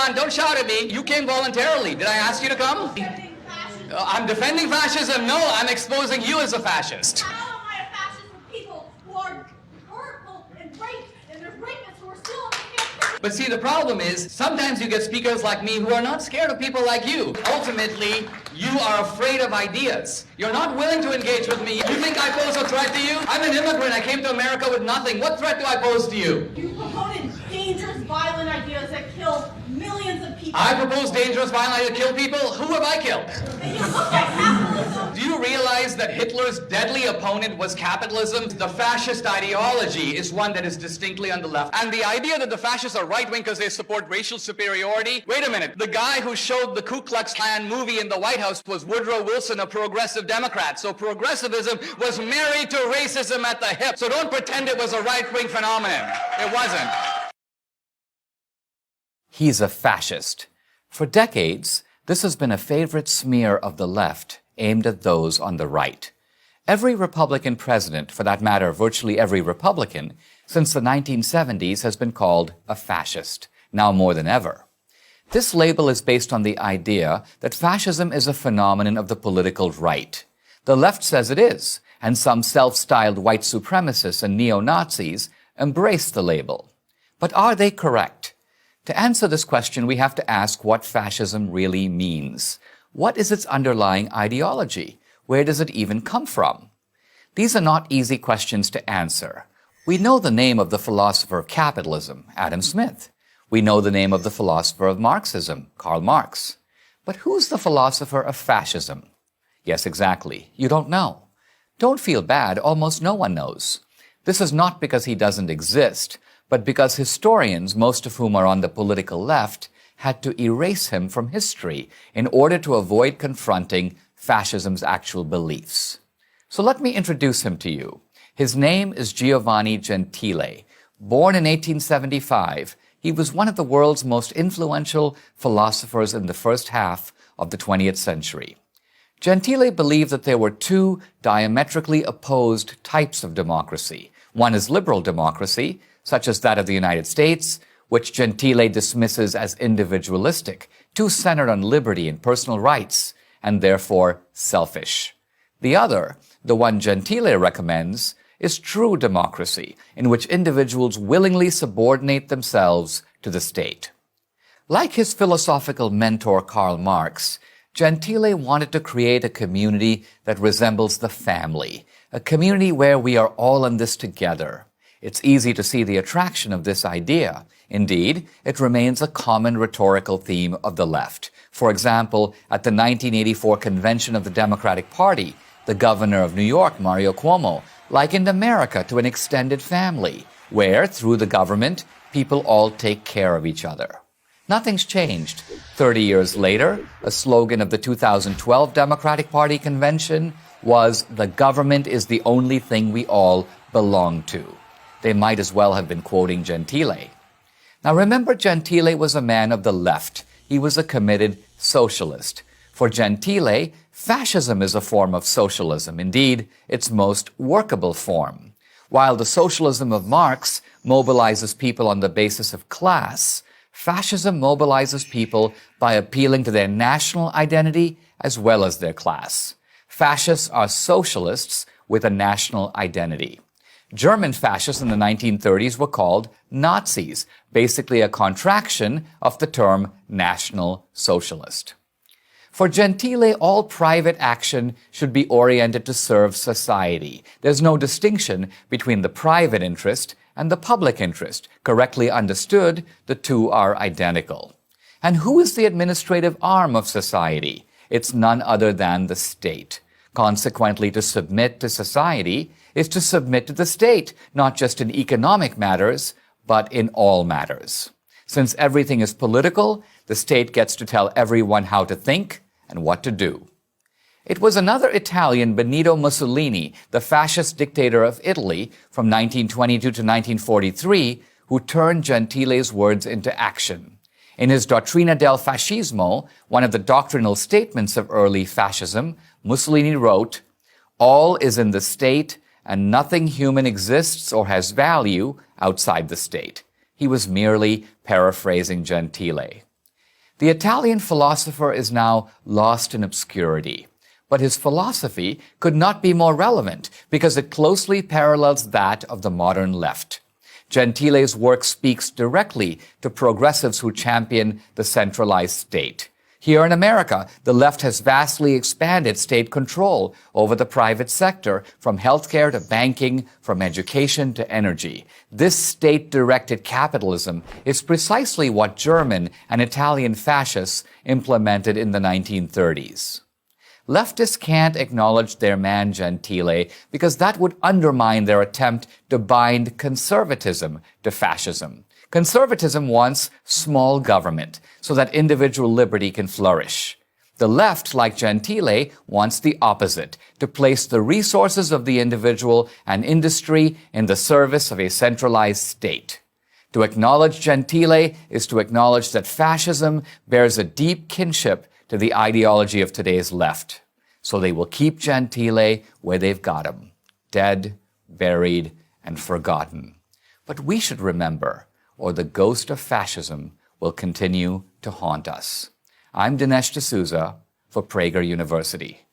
on, don't shout at me. You came voluntarily. Did I ask you to come? I'm defending fascism. No, I'm exposing you as a fascist. How am I a fascist with people who are hurtful and raped, and there's rapists who are still on the campaign? But see, the problem is, sometimes you get speakers like me who are not scared of people like you. Ultimately, you are afraid of ideas. You're not willing to engage with me. You think I pose a threat to you? I'm an immigrant. I came to America with nothing. What threat do I pose to you? You promoted dangerous, violent ideas that kill millions of people. I propose dangerous, violent ideas to kill people? Who have I killed? And you look at capitalism. Do you realize that Hitler's deadly opponent was capitalism? The fascist ideology is one that is distinctly on the left. And the idea that the fascists are right-wing because they support racial superiority? Wait a minute. The guy who showed the Ku Klux Klan movie in the White House was Woodrow Wilson, a progressive Democrat. So progressivism was married to racism at the hip. So don't pretend it was a right-wing phenomenon. It wasn't. He's a fascist. For decades, this has been a favorite smear of the left aimed at those on the right. Every Republican president, for that matter, virtually every Republican, since the 1970s has been called a fascist, now more than ever. This label is based on the idea that fascism is a phenomenon of the political right. The left says it is, and some self-styled white supremacists and neo-Nazis embrace the label. But are they correct? To answer this question, we have to ask what fascism really means. What is its underlying ideology? Where does it even come from? These are not easy questions to answer. We know the name of the philosopher of capitalism, Adam Smith. We know the name of the philosopher of Marxism, Karl Marx. But who's the philosopher of fascism? Yes, exactly. You don't know. Don't feel bad. Almost no one knows. This is not because he doesn't exist, but because historians, most of whom are on the political left, had to erase him from history in order to avoid confronting fascism's actual beliefs. So let me introduce him to you. His name is Giovanni Gentile. Born in 1875, he was one of the world's most influential philosophers in the first half of the 20th century. Gentile believed that there were two diametrically opposed types of democracy. One is liberal democracy, such as that of the United States, which Gentile dismisses as individualistic, too centered on liberty and personal rights, and therefore selfish. The other, the one Gentile recommends, is true democracy, in which individuals willingly subordinate themselves to the state. Like his philosophical mentor Karl Marx, Gentile wanted to create a community that resembles the family, a community where we are all in this together. It's easy to see the attraction of this idea. Indeed, it remains a common rhetorical theme of the left. For example, at the 1984 convention of the Democratic Party, the governor of New York, Mario Cuomo, likened America to an extended family, where, through the government, people all take care of each other. Nothing's changed. 30 years later, a slogan of the 2012 Democratic Party convention was, "The government is the only thing we all belong to." They might as well have been quoting Gentile. Now remember, Gentile was a man of the left. He was a committed socialist. For Gentile, fascism is a form of socialism, indeed, its most workable form. While the socialism of Marx mobilizes people on the basis of class, fascism mobilizes people by appealing to their national identity as well as their class. Fascists are socialists with a national identity. German fascists in the 1930s were called Nazis, basically a contraction of the term National Socialist. For Gentile, all private action should be oriented to serve society. There's no distinction between the private interest and the public interest. Correctly understood, the two are identical. And who is the administrative arm of society? It's none other than the state. Consequently, to submit to society is to submit to the state, not just in economic matters, but in all matters. Since everything is political, the state gets to tell everyone how to think and what to do. It was another Italian, Benito Mussolini, the fascist dictator of Italy from 1922 to 1943, who turned Gentile's words into action. In his Dottrina del Fascismo, one of the doctrinal statements of early fascism, Mussolini wrote, "All is in the state, and nothing human exists or has value outside the state." He was merely paraphrasing Gentile. The Italian philosopher is now lost in obscurity. But his philosophy could not be more relevant because it closely parallels that of the modern left. Gentile's work speaks directly to progressives who champion the centralized state. Here in America, the left has vastly expanded state control over the private sector, from healthcare to banking, from education to energy. This state-directed capitalism is precisely what German and Italian fascists implemented in the 1930s. Leftists can't acknowledge their man Gentile because that would undermine their attempt to bind conservatism to fascism. Conservatism wants small government so that individual liberty can flourish. The left, like Gentile, wants the opposite, to place the resources of the individual and industry in the service of a centralized state. To acknowledge Gentile is to acknowledge that fascism bears a deep kinship to the ideology of today's left. So they will keep Gentile where they've got him, dead, buried, and forgotten. But we should remember, or the ghost of fascism will continue to haunt us. I'm Dinesh D'Souza for Prager University.